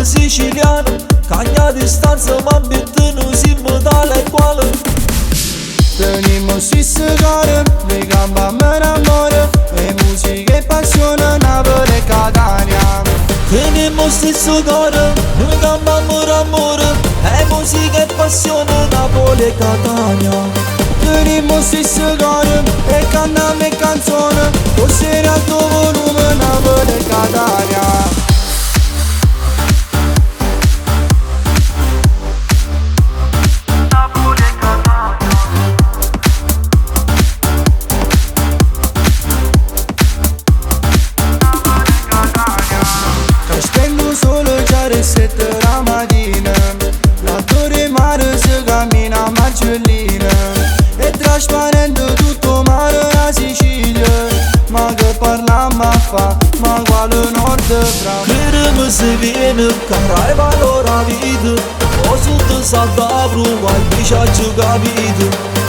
siciliano, cagna a distanza ma abitano siamo dalle quale. Tenimo stesso cuore, le gambe a me d'amore, e musica e passione, Napoli e Catania. Teniamo stesso cuore, noi cambiamo amore, e musica e passione, Napoli e Catania. Tenimo stesso cuore, e cantiamo e canzone, così alto volume, Napoli e Catania. Sette la mattina, la torre mare si cammina a Marcellina, è trasparente tutto mare a Sicilia, ma che parliamo a fa, ma quale nord fra. Querem se viene, carai valora vita, o sotto salvavro, guai ci ha capito.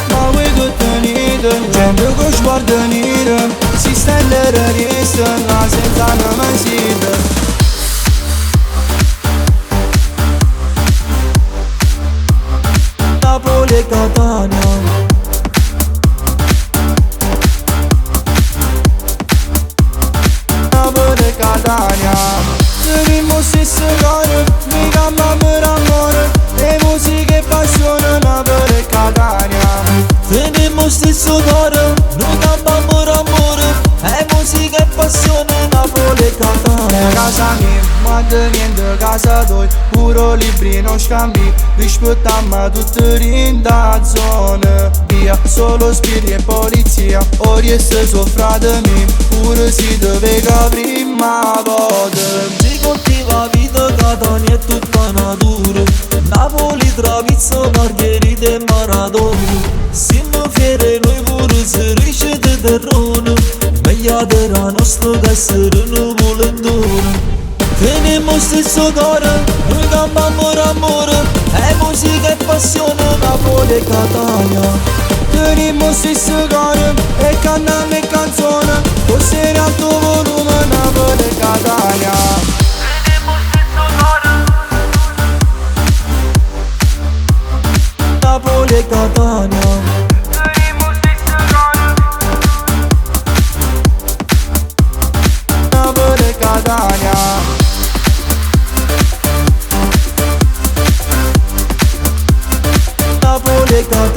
Ma voi che tenete, gente che sguarda nera, si stellere restano senza una sita. Napoli e Catania. Napoli e Catania. Tenimo stesso cuore, mi cambiamo d'amore, e musica e passione, Napoli e Catania. Teniamo stesso cuore, noi cambiamo d'amore, e musica e passione, Napoli e Catania. Casa mia, ma de niente casa tua, pure libri non scambi, rispettiamo tutti in da zona. Via, solo spiriti e polizia, ora è soffrate mia, pure si deve che prima volta. Si coltiva vita, Catania è tutta natura, Napoli tra pizza, margherita e maradona. Siamo fieri noi pure se riesce di terrone, meglio della nostra che essere noi volendone. Teniamo stesso cuore, noi cambiamo d'amore, e musica e passione, Napoli e Catania. Tenimo stesso cuore, e cantiamo e canzone, così alto volume, Napoli e Catania. Teniamo stesso cuore, Napoli e Catania. Tenimo stesso cuore, Napoli e Catania. Napoli e Catania.